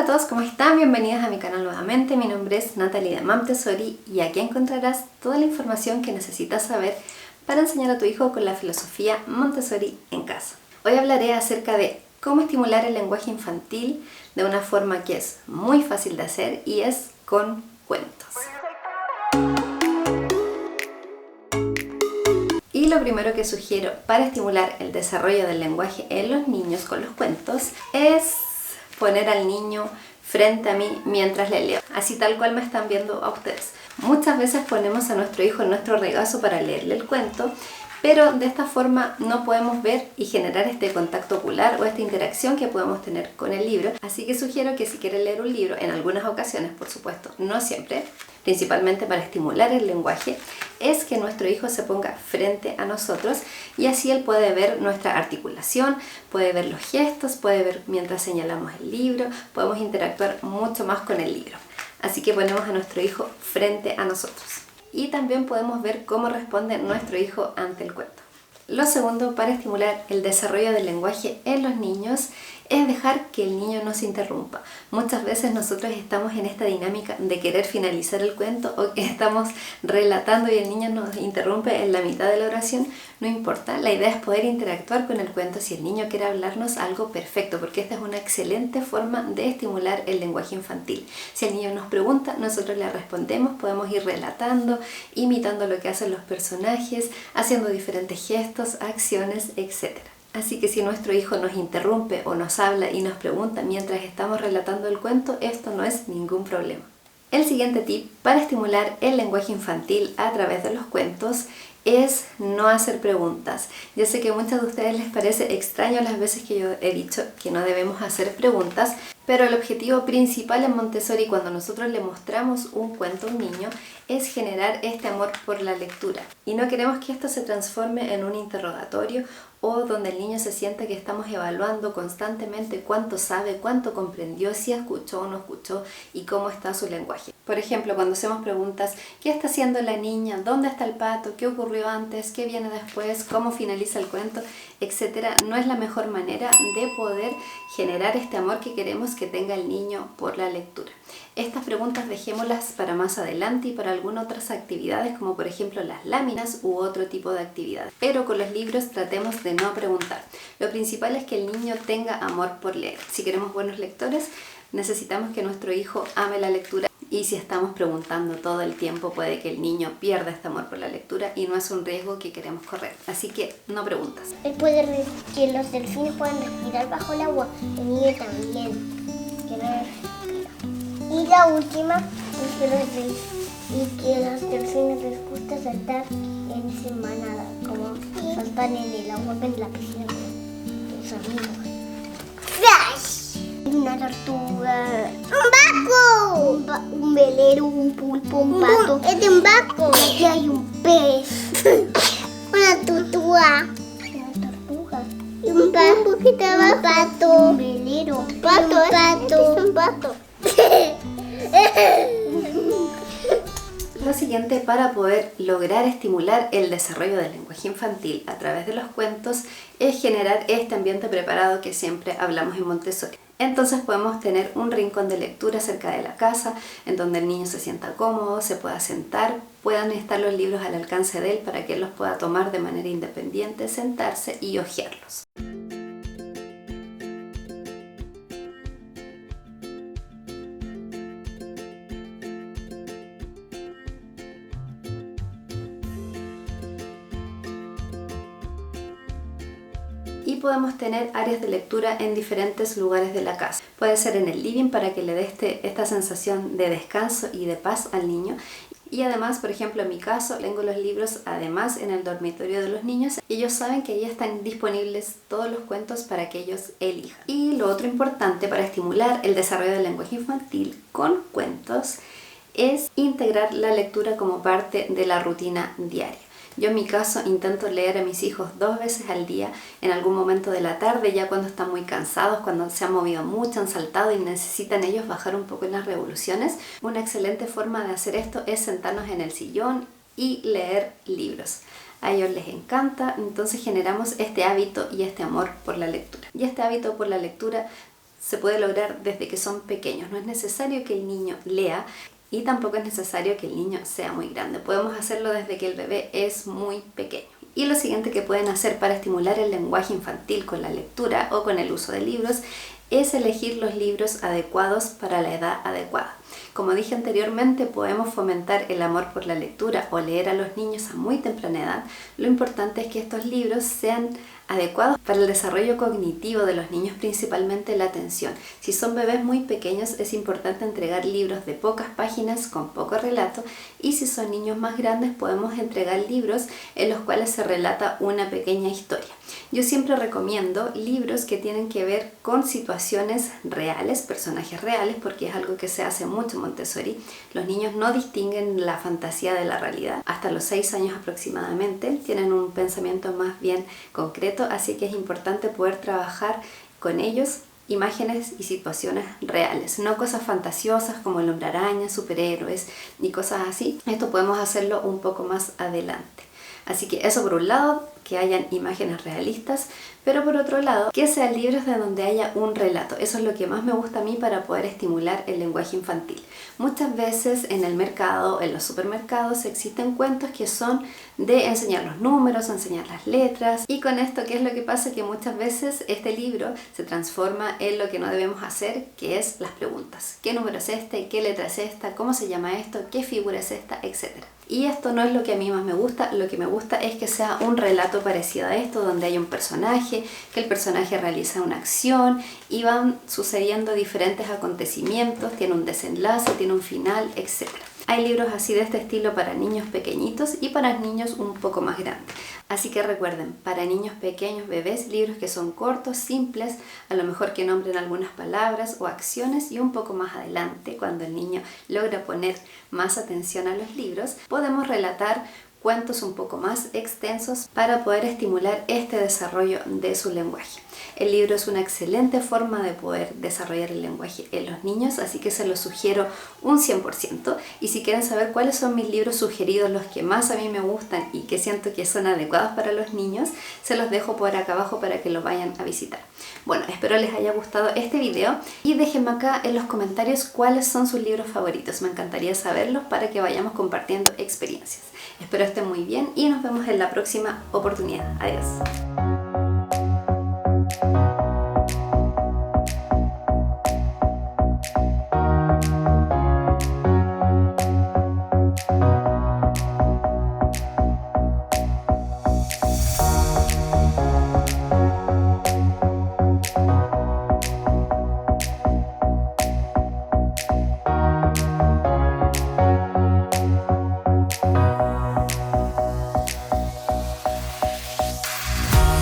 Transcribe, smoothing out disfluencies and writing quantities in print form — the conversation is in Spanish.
a todos, ¿cómo están? Bienvenidos a mi canal nuevamente. Mi nombre es Natalie de Montessori y aquí encontrarás toda la información que necesitas saber para enseñar a tu hijo con la filosofía Montessori en casa. Hoy hablaré acerca de cómo estimular el lenguaje infantil de una forma que es muy fácil de hacer y es con cuentos. Y lo primero que sugiero para estimular el desarrollo del lenguaje en los niños con los cuentos es poner al niño frente a mí mientras le leo, así tal cual me están viendo a ustedes. Muchas veces ponemos a nuestro hijo en nuestro regazo para leerle el cuento, pero de esta forma no podemos ver y generar este contacto ocular o esta interacción que podemos tener con el libro. Así que sugiero que si quieren leer un libro, en algunas ocasiones por supuesto, no siempre, principalmente para estimular el lenguaje, es que nuestro hijo se ponga frente a nosotros y así él puede ver nuestra articulación, puede ver los gestos, puede ver mientras señalamos el libro, podemos interactuar mucho más con el libro. Así que ponemos a nuestro hijo frente a nosotros. Y también podemos ver cómo responde nuestro hijo ante el cuento. Lo segundo para estimular el desarrollo del lenguaje en los niños es dejar que el niño no se interrumpa. Muchas veces nosotros estamos en esta dinámica de querer finalizar el cuento o que estamos relatando y el niño nos interrumpe en la mitad de la oración. No importa, la idea es poder interactuar con el cuento. Si el niño quiere hablarnos algo, perfecto, porque esta es una excelente forma de estimular el lenguaje infantil. Si el niño nos pregunta, nosotros le respondemos, podemos ir relatando, imitando lo que hacen los personajes, haciendo diferentes gestos, acciones, etc. Así que si nuestro hijo nos interrumpe o nos habla y nos pregunta mientras estamos relatando el cuento, esto no es ningún problema. El siguiente tip para estimular el lenguaje infantil a través de los cuentos es no hacer preguntas. Yo sé que a muchos de ustedes les parece extraño las veces que yo he dicho que no debemos hacer preguntas, pero el objetivo principal en Montessori cuando nosotros le mostramos un cuento a un niño es generar este amor por la lectura. Y no queremos que esto se transforme en un interrogatorio o donde el niño se sienta que estamos evaluando constantemente cuánto sabe, cuánto comprendió, si escuchó o no escuchó y cómo está su lenguaje. Por ejemplo, cuando hacemos preguntas, ¿qué está haciendo la niña? ¿Dónde está el pato? ¿Qué ocurrió antes? ¿Qué viene después? ¿Cómo finaliza el cuento? Etcétera. No es la mejor manera de poder generar este amor que queremos que tenga el niño por la lectura. Estas preguntas dejémoslas para más adelante y para algunas otras actividades como por ejemplo las láminas u otro tipo de actividades. Pero con los libros tratemos de no preguntar. Lo principal es que el niño tenga amor por leer. Si queremos buenos lectores, necesitamos que nuestro hijo ame la lectura. Y si estamos preguntando todo el tiempo, puede que el niño pierda este amor por la lectura y no es un riesgo que queremos correr. Así que no preguntas. Él puede que los delfines puedan respirar bajo el agua, el niño también. Que no respira. Y la última es que los delfines les gusta saltar en su manada, como saltan en el agua en la piscina con sus amigos. ¡Flash! Una tortuga. ¡Un vaco! Un velero, un pulpo, un pato. ¡Es de un vaco! Y aquí hay un pez. Una tortuga. Una tortuga. Y un pato que trabaja. Un pato. Un velero. Un pato. Un pato. Un pato. Lo siguiente para poder lograr estimular el desarrollo del lenguaje infantil a través de los cuentos es generar este ambiente preparado que siempre hablamos en Montessori. Entonces podemos tener un rincón de lectura cerca de la casa en donde el niño se sienta cómodo, se pueda sentar, puedan estar los libros al alcance de él para que él los pueda tomar de manera independiente, sentarse y hojearlos. Y podemos tener áreas de lectura en diferentes lugares de la casa. Puede ser en el living para que le dé esta sensación de descanso y de paz al niño. Y además, por ejemplo, en mi caso, tengo los libros además en el dormitorio de los niños. Y ellos saben que ahí están disponibles todos los cuentos para que ellos elijan. Y lo otro importante para estimular el desarrollo del lenguaje infantil con cuentos es integrar la lectura como parte de la rutina diaria. Yo en mi caso intento leer a mis hijos 2 veces al día, en algún momento de la tarde, ya cuando están muy cansados, cuando se han movido mucho, han saltado y necesitan ellos bajar un poco en las revoluciones. Una excelente forma de hacer esto es sentarnos en el sillón y leer libros. A ellos les encanta, entonces generamos este hábito y este amor por la lectura. Y este hábito por la lectura se puede lograr desde que son pequeños. No es necesario que el niño lea y tampoco es necesario que el niño sea muy grande. Podemos hacerlo desde que el bebé es muy pequeño. Y lo siguiente que pueden hacer para estimular el lenguaje infantil con la lectura o con el uso de libros es elegir los libros adecuados para la edad adecuada. Como dije anteriormente, podemos fomentar el amor por la lectura o leer a los niños a muy temprana edad. Lo importante es que estos libros sean adecuados para el desarrollo cognitivo de los niños, principalmente la atención. Si son bebés muy pequeños, es importante entregar libros de pocas páginas con poco relato, y si son niños más grandes, podemos entregar libros en los cuales se relata una pequeña historia. Yo siempre recomiendo libros que tienen que ver con situaciones reales, personajes reales, porque es algo que se hace mucho en Montessori. Los niños no distinguen la fantasía de la realidad. Hasta los 6 años aproximadamente tienen un pensamiento más bien concreto, así que es importante poder trabajar con ellos imágenes y situaciones reales, no cosas fantasiosas como el hombre araña, superhéroes ni cosas así. Esto podemos hacerlo un poco más adelante. Así que eso por un lado, que hayan imágenes realistas, pero por otro lado, que sean libros de donde haya un relato. Eso es lo que más me gusta a mí para poder estimular el lenguaje infantil. Muchas veces en el mercado, en los supermercados, existen cuentos que son de enseñar los números, enseñar las letras, y con esto, ¿qué es lo que pasa? Que muchas veces este libro se transforma en lo que no debemos hacer, que es las preguntas. ¿Qué número es este? ¿Qué letra es esta? ¿Cómo se llama esto? ¿Qué figura es esta? Etcétera. Y esto no es lo que a mí más me gusta. Lo que me gusta es que sea un relato parecido a esto, donde hay un personaje, que el personaje realiza una acción y van sucediendo diferentes acontecimientos, tiene un desenlace, tiene un final, etc. Hay libros así de este estilo para niños pequeñitos y para niños un poco más grandes. Así que recuerden, para niños pequeños, bebés, libros que son cortos, simples, a lo mejor que nombren algunas palabras o acciones, y un poco más adelante, cuando el niño logra poner más atención a los libros, podemos relatar cuentos un poco más extensos para poder estimular este desarrollo de su lenguaje. El libro es una excelente forma de poder desarrollar el lenguaje en los niños, así que se los sugiero un 100%. Y si quieren saber cuáles son mis libros sugeridos, los que más a mí me gustan y que siento que son adecuados para los niños, se los dejo por acá abajo para que los vayan a visitar. Bueno, espero les haya gustado este video y déjenme acá en los comentarios cuáles son sus libros favoritos. Me encantaría saberlos para que vayamos compartiendo experiencias. Espero estén muy bien y nos vemos en la próxima oportunidad. Adiós.